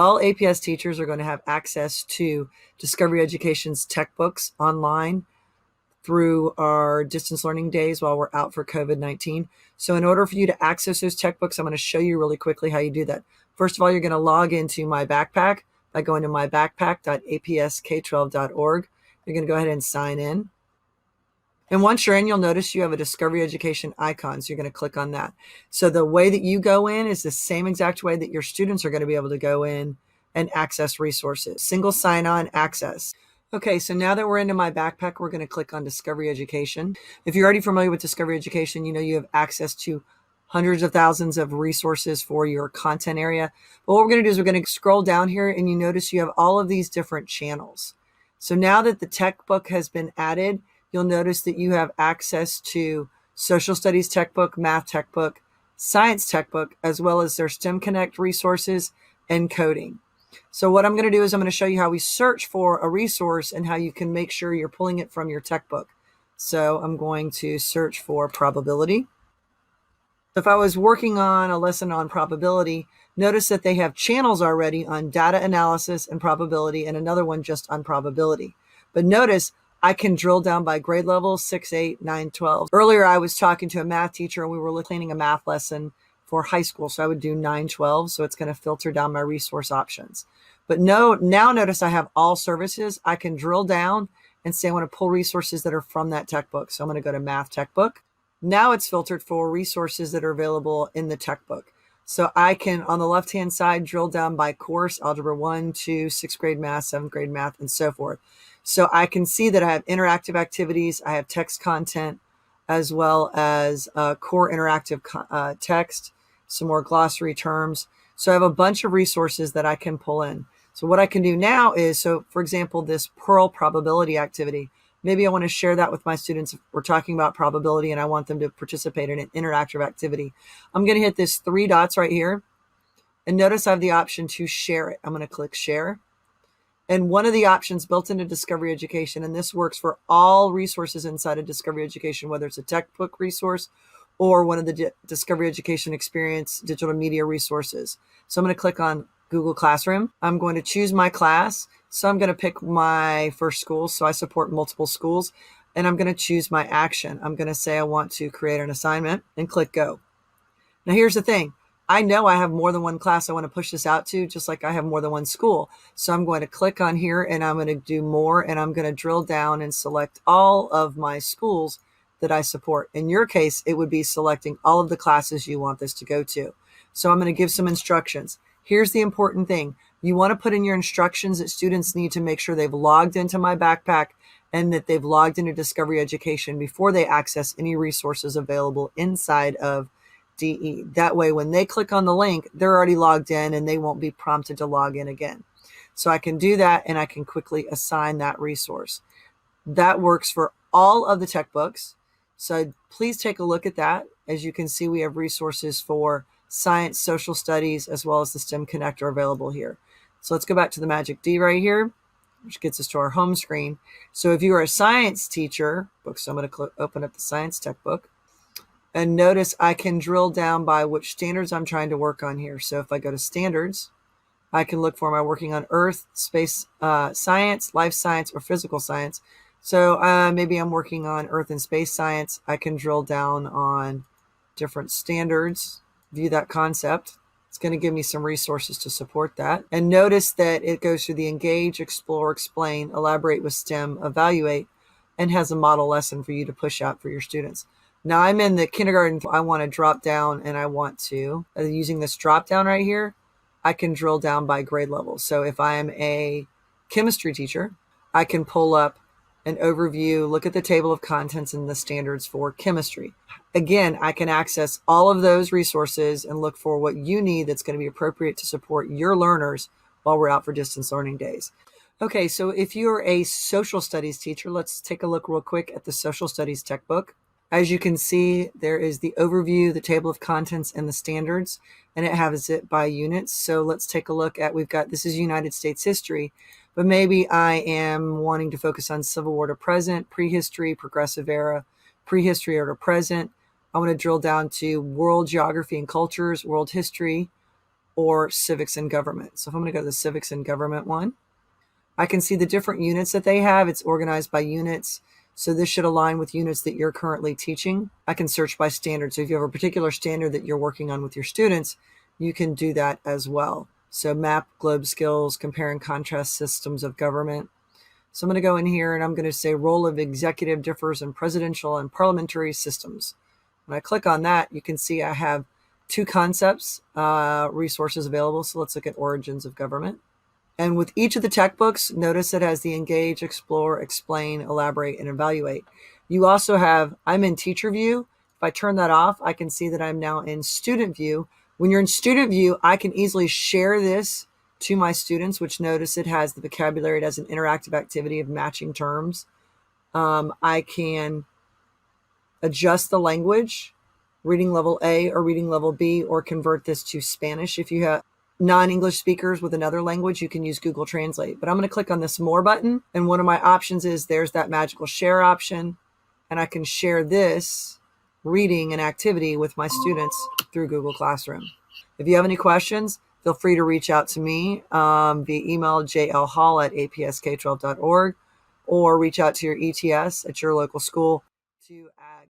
All APS teachers are going to have access to Discovery Education's Techbooks online through our distance learning days while we're out for COVID-19. So in order for you to access those Techbooks, I'm going to show you really quickly how you do that. First of all, you're going to log into My Backpack by going to mybackpack.apsk12.org. You're going to go ahead and sign in. And once you're in, you'll notice you have a Discovery Education icon. So you're going to click on that. So the way that you go in is the same exact way that your students are going to be able to go in and access resources. Single sign-on access. Okay, so now that we're into My Backpack, we're going to click on Discovery Education. If you're already familiar with Discovery Education, you know you have access to hundreds of thousands of resources for your content area. But what we're going to do is we're going to scroll down here, and you notice you have all of these different channels. So now that the tech book has been added, you'll notice that you have access to Social Studies Techbook, Math Techbook, Science Techbook, as well as their STEM Connect resources and coding. So what I'm going to do is I'm going to show you how we search for a resource and how you can make sure you're pulling it from your Techbook. So I'm going to search for probability. If I was working on a lesson on probability, notice that they have channels already on data analysis and probability and another one just on probability. But notice I can drill down by grade level, 6, 8, 9, 12. Earlier, I was talking to a math teacher and we were cleaning a math lesson for high school. So I would do 9, 12. So it's going to filter down my resource options. But now notice I have all services. I can drill down and say I want to pull resources that are from that tech book. So I'm going to go to Math Tech Book. Now it's filtered for resources that are available in the tech book. So I can, on the left-hand side, drill down by course, Algebra 1, 2, 6th grade math, 7th grade math, and so forth. So I can see that I have interactive activities, I have text content, as well as core interactive text, some more glossary terms. So I have a bunch of resources that I can pull in. So what I can do now is, so for example, this Pearl probability activity, maybe I want to share that with my students. If we're talking about probability and I want them to participate in an interactive activity. I'm going to hit this 3 dots right here. And notice I have the option to share it. I'm going to click share. And one of the options built into Discovery Education, and this works for all resources inside of Discovery Education, whether it's a textbook resource or one of the Discovery Education Experience digital media resources. So I'm going to click on Google Classroom. I'm going to choose my class. So I'm going to pick my first school. So I support multiple schools. And I'm going to choose my action. I'm going to say I want to create an assignment and click go. Now here's the thing. I know I have more than one class I want to push this out to, just like I have more than one school. So I'm going to click on here and I'm going to do more, and I'm going to drill down and select all of my schools that I support. In your case, it would be selecting all of the classes you want this to go to. So I'm going to give some instructions. Here's the important thing. You want to put in your instructions that students need to make sure they've logged into My Backpack and that they've logged into Discovery Education before they access any resources available inside of DE. That way, when they click on the link, they're already logged in and they won't be prompted to log in again. So I can do that and I can quickly assign that resource. That works for all of the tech books. So please take a look at that. As you can see, we have resources for science, social studies, as well as the STEM connector available here. So let's go back to the Magic D right here, which gets us to our home screen. So if you are a science teacher, so I'm going to open up the science tech book. And notice I can drill down by which standards I'm trying to work on here. So if I go to standards, I can look for, am I working on earth, space, science, life science, or physical science? So maybe I'm working on earth and space science. I can drill down on different standards, view that concept. It's going to give me some resources to support that. And notice that it goes through the engage, explore, explain, elaborate with STEM, evaluate, and has a model lesson for you to push out for your students. Now I'm in the kindergarten. I want to drop down and I want to, using this drop down right here, I can drill down by grade level. So if I'm a chemistry teacher, I can pull up an overview, look at the table of contents and the standards for chemistry. Again, I can access all of those resources and look for what you need that's going to be appropriate to support your learners while we're out for distance learning days. Okay, so if you're a social studies teacher, let's take a look real quick at the social studies tech book. As you can see, there is the overview, the table of contents, and the standards, and it has it by units. So let's take a look at, this is United States history, but maybe I am wanting to focus on Civil War to present, prehistory, progressive era, prehistory or to present. I want to drill down to world geography and cultures, world history, or civics and government. So if I'm going to go to the civics and government one, I can see the different units that they have. It's organized by units. So this should align with units that you're currently teaching. I can search by standard. So if you have a particular standard that you're working on with your students, you can do that as well. So map, globe skills, compare and contrast systems of government. So I'm going to go in here and I'm going to say role of executive differs in presidential and parliamentary systems. When I click on that, you can see I have two concepts, resources available. So let's look at origins of government. And with each of the tech books, notice it has the engage, explore, explain, elaborate, and evaluate. You also have, I'm in teacher view. If I turn that off, I can see that I'm now in student view. When you're in student view, I can easily share this to my students, which notice it has the vocabulary, it has an interactive activity of matching terms. I can adjust the language, reading level A or reading level B, or convert this to Spanish. If you have non-English speakers with another language, you can use Google Translate. But I'm going to click on this more button. And one of my options is there's that magical share option. And I can share this reading and activity with my students through Google Classroom. If you have any questions, feel free to reach out to me via email jlhall@apsk12.org, or reach out to your ETS at your local school to add